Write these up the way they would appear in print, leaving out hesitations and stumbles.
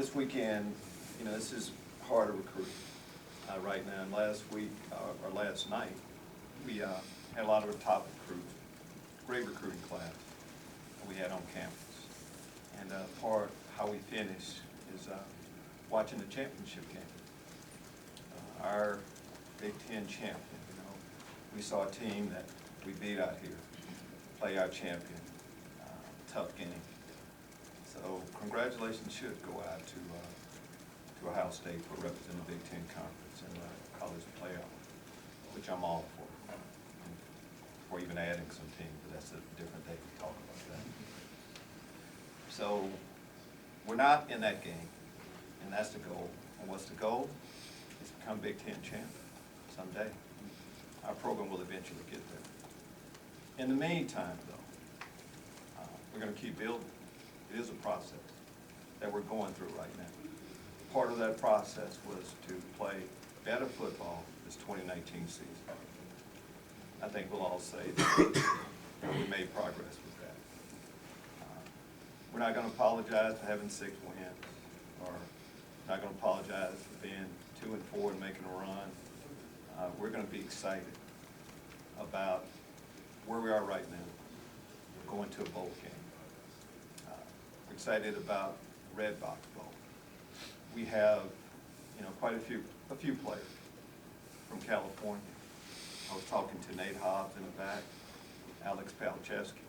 this weekend, you know, this is hard to recruit right now. And last week, or last night, we had a lot of the top recruits, great recruiting class we had on campus. And part how we finished is watching the championship game. Our Big Ten champion, you know, we saw a team that we beat out here, play our champion, tough game. So congratulations should go out to Ohio State for representing the Big Ten Conference in the college playoff, which I'm all for. Or even adding some teams, but that's a different day to talk about that. So we're not in that game, and that's the goal. And what's the goal? Is to become Big Ten champ someday. Our program will eventually get there. In the meantime, though, we're going to keep building. It is a process that we're going through right now. Part of that process was to play better football this 2019 season. I think we'll all say that we made progress with that. We're not going to apologize for having 6 wins, or not going to apologize for being 2-4 and making a run. We're going to be excited about where we are right now. We're going to a bowl game. We're excited about Redbox Bowl. We have, you know, quite a few players from California. I was talking to Nate Hobbs in the back, Alex Palczewski.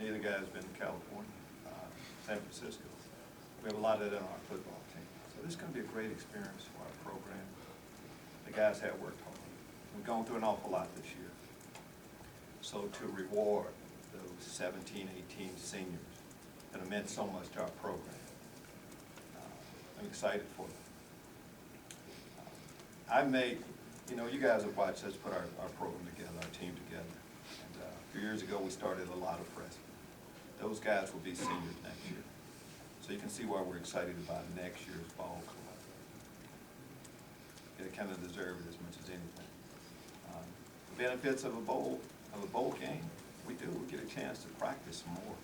Neither guy's been to California, San Francisco. We have a lot of that on our football team. So this is going to be a great experience for our program. The guys have worked hard. We've gone through an awful lot this year. So to reward those 17, 18 seniors that have meant so much to our program, I'm excited for them. You know, you guys have watched us put our program together, our team together. And a few years ago, we started a lot of freshmen. Those guys will be seniors next year. So you can see why we're excited about next year's ball club. They kind of deserve it as much as anything. The benefits of a bowl game, we get a chance to practice some more.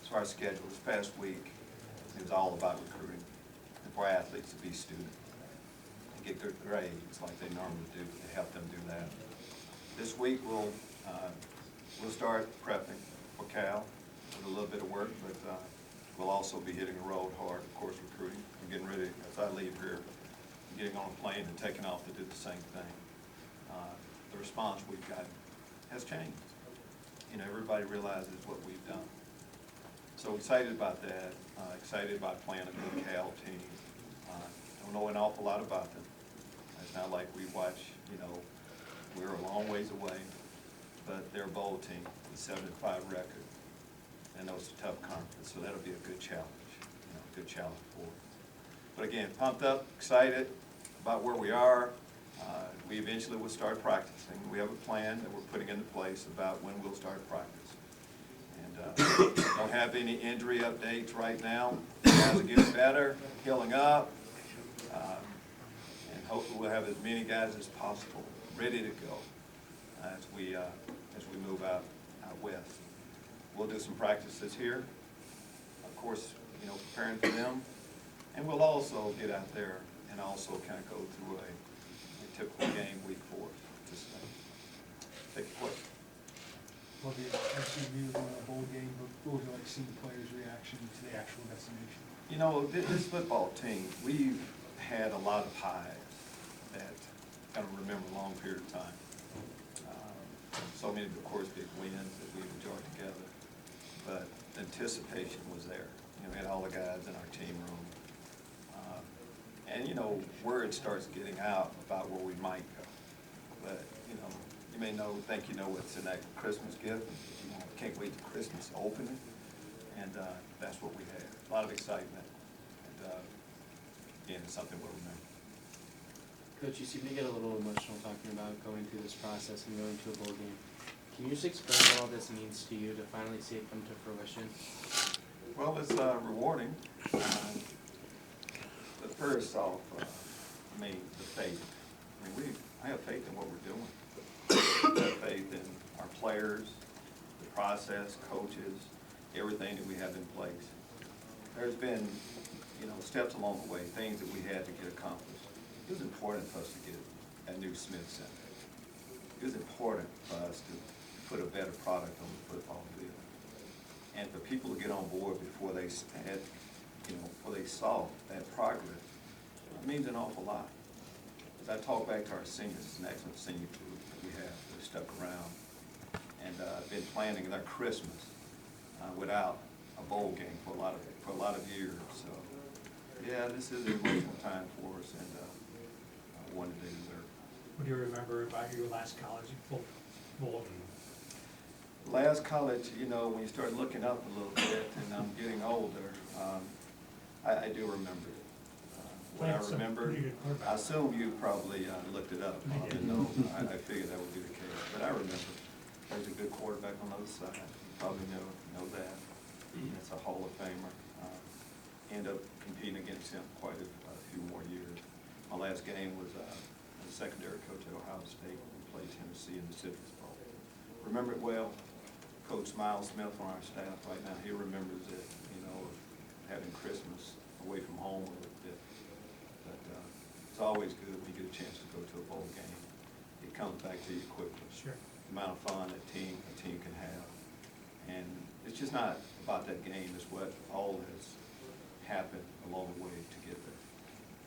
So our schedule this past week, it was all about recruiting and for athletes to be students. Get good grades like they normally do to help them do that. This week we'll start prepping for Cal with a little bit of work, but we'll also be hitting the road hard, of course, recruiting. I'm getting ready, as I leave here, I'm getting on a plane and taking off to do the same thing. The response we've gotten has changed. You know, everybody realizes what we've done. So excited about that, excited about playing a good Cal team. Don't know an awful lot about them. It's not like we watch, you know, we're a long ways away, but they're a bowl team with a 7-5 record, and those are tough conference, so that'll be a good challenge, you know, good challenge for us. But again, pumped up, excited about where we are. We eventually will start practicing. We have a plan that we're putting into place about when we'll start practice. And don't have any injury updates right now. Guys are getting better, healing up. And hopefully we'll have as many guys as possible ready to go as we move out west. We'll do some practices here, of course, you know, preparing for them, and we'll also get out there and also kind of go through a typical game week for us. Just take a question. Well, actually, we were doing a bowl game, but what would you like to see the players' reaction to the actual destination? You know, this football team, we've had a lot of highs that I don't remember a long period of time. So many, of course, big wins that we've enjoyed together. But the anticipation was there. You know, we had all the guys in our team room. And, you know, word starts getting out about where we might go. But, you know, you may think you know what's in that Christmas gift. You know, can't wait till Christmas to open it. And that's what we had. A lot of excitement. And, again, it's something we'll remember. Coach, you seem to get a little emotional talking about going through this process and going to a bowl game. Can you just explain what all this means to you to finally see it come to fruition? Well, it's rewarding. But first off, I mean, the faith. I mean, I have faith in what we're doing. I have faith in our players, the process, coaches, everything that we have in place. There's been, steps along the way, things that we had to get accomplished. It was important for us to get a new Smith Center. It was important for us to put a better product on the football field. And for people to get on board before they had, before they saw that progress, it means an awful lot. As I talk back to our seniors, it's an excellent senior group that we have that stuck around and been planning their Christmas without a bowl game for a lot of years. So, yeah, this is an emotional time for us, and one that they deserve. What do you remember about your last college bowl game? Last college, when you start looking up a little bit, and I'm getting older, I do remember it. What I remember, I assume you probably looked it up. I didn't know. I figured that would be the case, but I remember. There's a good quarterback on the other side. You probably know that. It's a Hall of Famer. End up competing against him quite a few more years. My last game was as a secondary coach at Ohio State. We played Tennessee in the Citrus Bowl. Remember it well. Coach Miles Smith on our staff right now, he remembers it, having Christmas away from home a little bit. But it's always good when you get a chance to go to a bowl game. It comes back to you quickly. Sure. The amount of fun a team can have. And it's just not about that game, it's what all has happened along the way to get there.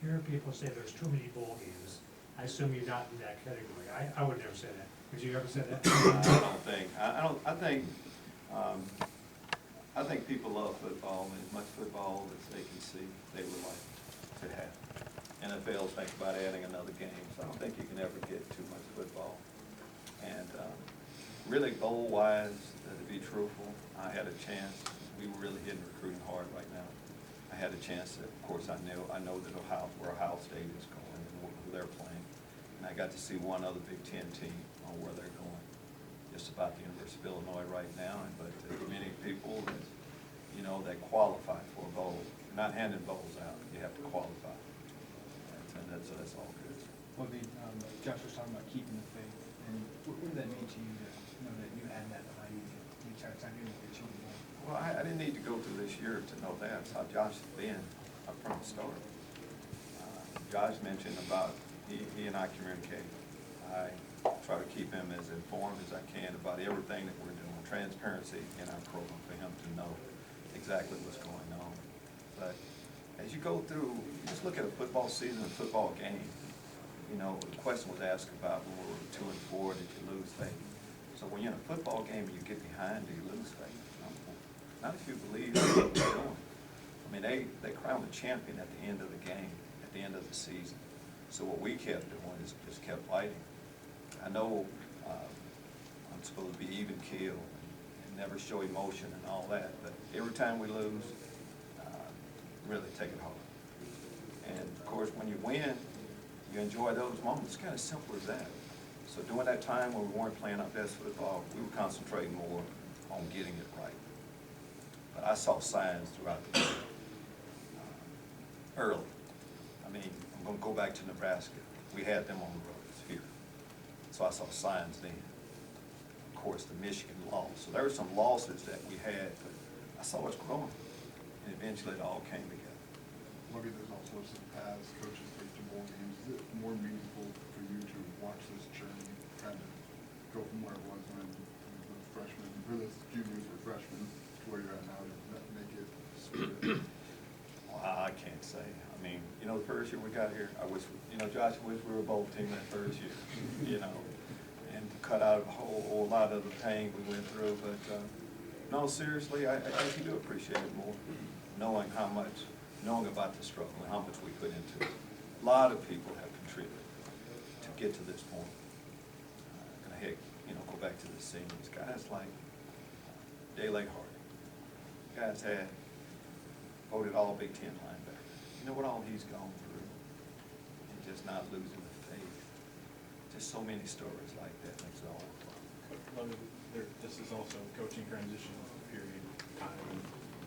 You hear people say there's too many bowl games. I assume you're not in that category. I would never say that. Would you ever say that? I think people love football, and as much football as they can see, they would like to have. NFL thinks about adding another game, so I don't think you can ever get too much football. And really, bowl-wise, to be truthful, I had a chance. We were really hitting recruiting hard right now. I had a chance that, of course, I know that where Ohio State is going and who they're playing. And I got to see one other Big Ten team on where they're going. Just about the University of Illinois right now, but many people that, that qualify for a bowl. You're not handing bowls out, you have to qualify. And that's all good. Well, Josh was talking about keeping the faith, and what did that mean to you to know that you had that behind you the entire time you were children? Well, I didn't need to go through this year to know that. That's how Josh has been up from the start. Josh mentioned about he and I communicate. I try to keep him as informed as I can about everything that we're doing. Transparency in our program for him to know exactly what's going on. But as you go through, you just look at a football season, a football game. The question was asked about when we were 2 and 4, did you lose faith? So when you're in a football game and you get behind, do you lose faith? No. Not if you believe in what you're doing. I mean, they crown the champion at the end of the game, at the end of the season. So what we kept doing is just kept fighting. I know I'm supposed to be even keel and never show emotion and all that, but every time we lose, really take it hard. And of course, when you win, you enjoy those moments. It's kind of simple as that. So during that time when we weren't playing our best football, we were concentrating more on getting it right. But I saw signs throughout the game early. I mean, I'm going to go back to Nebraska. We had them on the roads here. So I saw signs then. Of course, the Michigan loss. So there were some losses that we had, but I saw us growing. And eventually it all came together. Maybe there's also some paths coaches take to bowl games. Is it more meaningful for you to watch this journey kind of go from where it was when the freshmen, or the juniors were freshmen, to where you're at now? Does that make it sweeter? Well, I can't say. I mean, the first year we got here, I wish, Josh, I wish we were a bowl team that first year, and to cut out a whole lot of the pain we went through. But no, seriously, I think you do appreciate it more, knowing about the struggle and how much we put into it. A lot of people have contributed to get to this point. And heck, go back to the seniors. Guys like Daylight Harding. Guys had voted all Big Ten linebacker. You know what all he's gone through? And just not losing the faith. Just so many stories like that makes it all fun. This is also coaching transition period time.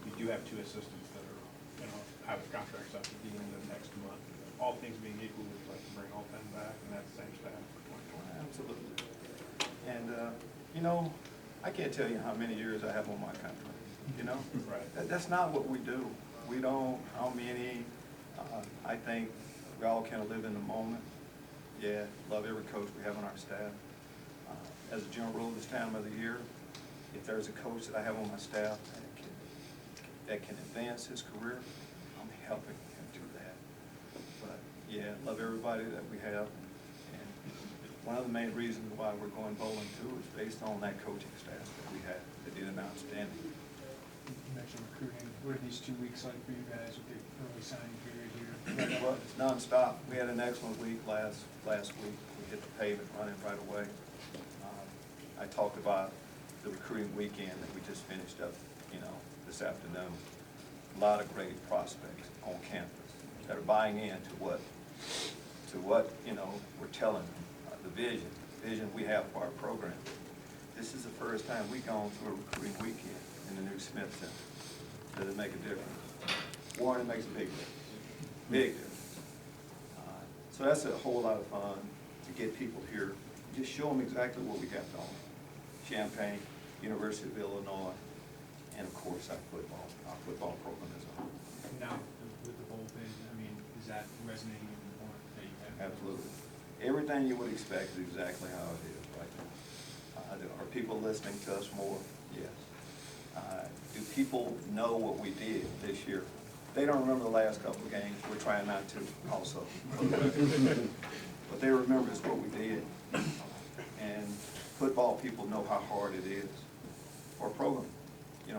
We do have 2 assistants that are, have contracts up at the end of next month. All things being equal, we'd like to bring all 10 back, and that's the same staff for 2020. Absolutely. And, I can't tell you how many years I have on my contract, Right. That's not what we do. we don't, how many, I think we all kind of live in the moment. Yeah, love every coach we have on our staff. As a general rule, this time of the year, if there's a coach that I have on my staff that can advance his career, I'm helping him do that. But yeah, love everybody that we have. And one of the main reasons why we're going bowling too is based on that coaching staff that we have. They did an outstanding. You mentioned recruiting. What are these 2 weeks like for you guys with the early signing period here? Well, it's nonstop. We had an excellent week last week. We hit the pavement running right away. I talked about the recruiting weekend that we just finished up, this afternoon. A lot of great prospects on campus that are buying into what we're telling them, the vision we have for our program. This is the first time we've gone through a recruiting weekend in the new Smith Center. Does it make a difference? Warren, it makes a big difference. Big difference. So that's a whole lot of fun to get people here. Just show them exactly what we got going. Champaign, University of Illinois, and of course our football program as a whole. Now, with the bowl bid, I mean, is that resonating even more that you have? Absolutely. Everything you would expect is exactly how it is right now. Are people listening to us more? Yes. Do people know what we did this year? They don't remember the last couple of games. We're trying not to also. But they remember is what we did. And football people know how hard it is for a program,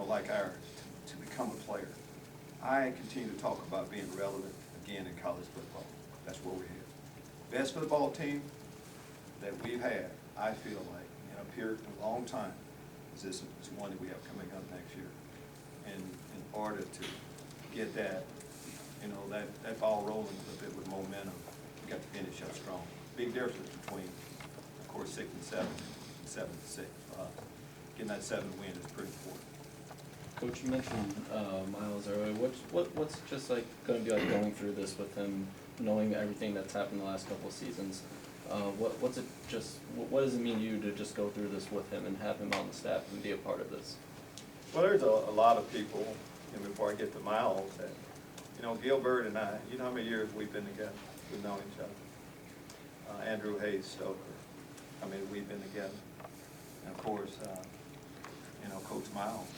like ours, to become a player. I continue to talk about being relevant again in college football. That's where we're headed. Best football team that we've had, I feel like, in a period of a long time, is one that we have coming up next year. And in order to get that, that ball rolling a little bit with momentum, we got to finish up strong. Big difference between, of course, 6 and 7, 7 and 6. Getting that 7 win is pretty important. Coach, you mentioned Miles earlier. What's just like going to be like going through this with him, knowing everything that's happened the last couple of seasons? What does it mean to you to just go through this with him and have him on the staff and be a part of this? Well, there's a lot of people, before I get to Miles, that, Gilbert and I, how many years we've been together? We've known each other. Andrew Hayes Stoker, we've been together. And of course, Coach Miles,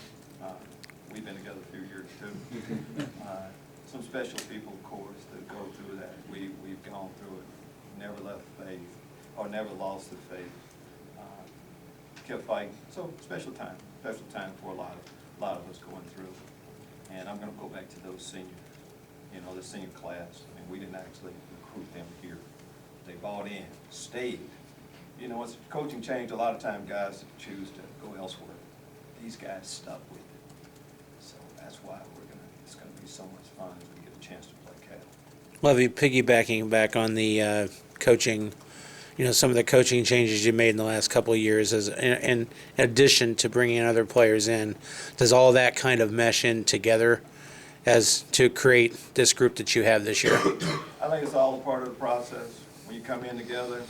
we've been together a few years too. Some special people, of course, that go through that. We've gone through it, never left faith, or never lost the faith. Kept fighting. So special time for a lot of us going through. And I'm going to go back to those seniors, the senior class. We didn't actually recruit them here. They bought in, stayed. As coaching changed, a lot of time guys choose to go elsewhere. These guys stuck with it. So that's why it's going to be so much fun as we get a chance to play cattle. Lovie, piggybacking back on the coaching, some of the coaching changes you made in the last couple of years, in addition to bringing other players in, does all that kind of mesh in together as to create this group that you have this year? I think it's all a part of the process. When you come in together,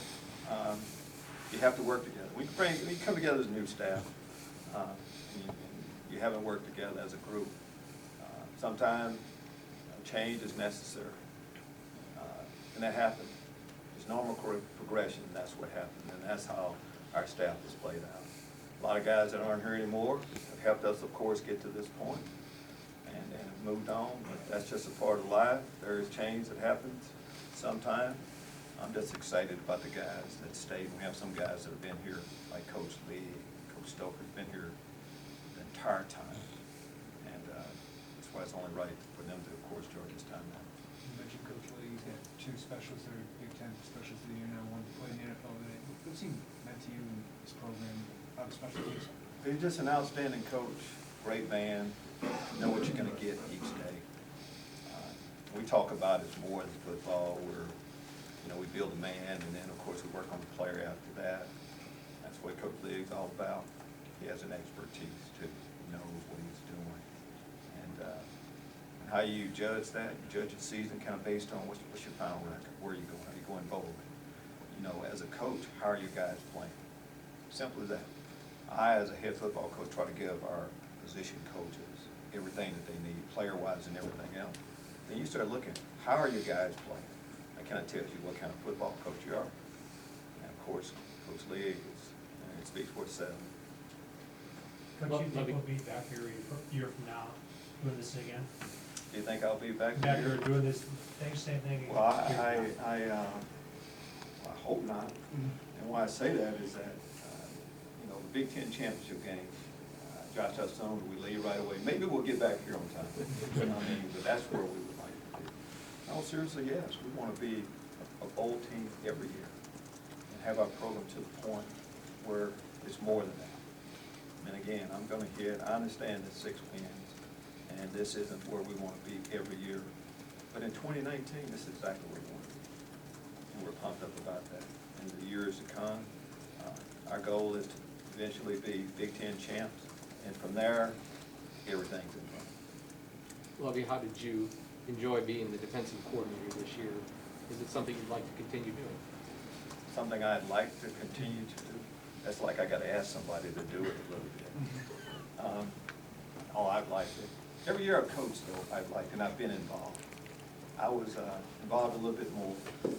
you have to work together. When you come together as a new staff, you haven't worked together as a group. Sometimes change is necessary, and that happens. It's normal progression, and that's what happened, and that's how our staff has played out. A lot of guys that aren't here anymore have helped us, of course, get to this point and have moved on, but that's just a part of life. There is change that happens sometimes. I'm just excited about the guys that stayed. We have some guys that have been here, like Coach Lee, Coach Stoker's been here the entire time, and that's why it's only right for them to, of course, join this time now. You mentioned Coach Lee, he's got 2 specialists that are Big Ten specialists of the year now, one to play in the NFL today. What's he meant to you in this program, how special is? He's just an outstanding coach, great man, know what you're going to get each day. We talk about it more than football, where we build a man, and then, of course, we work on the player after that. That's what Coach League's all about. He has an expertise, too. He knows what he's doing. And how you judge that, you judge a season kind of based on what's your final record, where are you going, how you going bowling. As a coach, how are your guys playing? Simple as that. I, as a head football coach, try to give our position coaches everything that they need, player-wise and everything else. Then you start looking, how are your guys playing? That kind of tells you what kind of football coach you are. And of course, Coach Lee it speaks for itself. Coach, you think we'll be back here a year from now, doing this again? Do you think I'll be back Back here? here doing this, same thing? Well, I hope not. And why I say that is that, you know, the Big Ten championship game, Josh Hudson, we leave right away. Maybe we'll get back here on time. I mean, but that's where we would like to be. No, seriously, yes, we want to be a bowl team every year and have our program to the point where it's more than that. And again, I'm going to hit, I understand the 6 wins, and this isn't where we want to be every year. But in 2019, this is exactly where we want to be. And we're pumped up about that. In the years to come, our goal is to eventually be Big Ten champs. And from there, everything's in front. Lovie, how did you enjoy being the defensive coordinator this year? Is it something you'd like to continue doing? Something I'd like to continue to do. That's like I gotta ask somebody to do it a little bit. Oh, I'd like to. Every year I've coached though, I'd like, and I've been involved. I was involved a little bit more,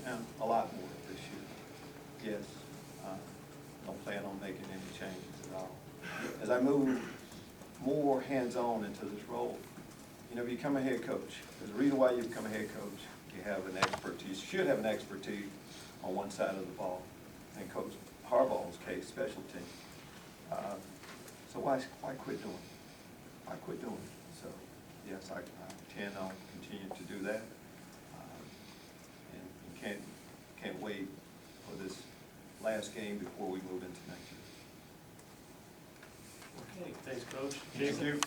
and a lot more this year. Yes, don't plan on making any changes at all. As I move more hands-on into this role, you know, if you become a head coach, there's a reason why you become a head coach. You have an expertise, you should have an expertise on one side of the ball. And Coach Harbaugh's case, special team. So why quit doing it? Why quit doing it? So, yes, I intend on continuing to do that. And can't wait for this last game before we move into next year. Okay, thanks, Coach. Thank you.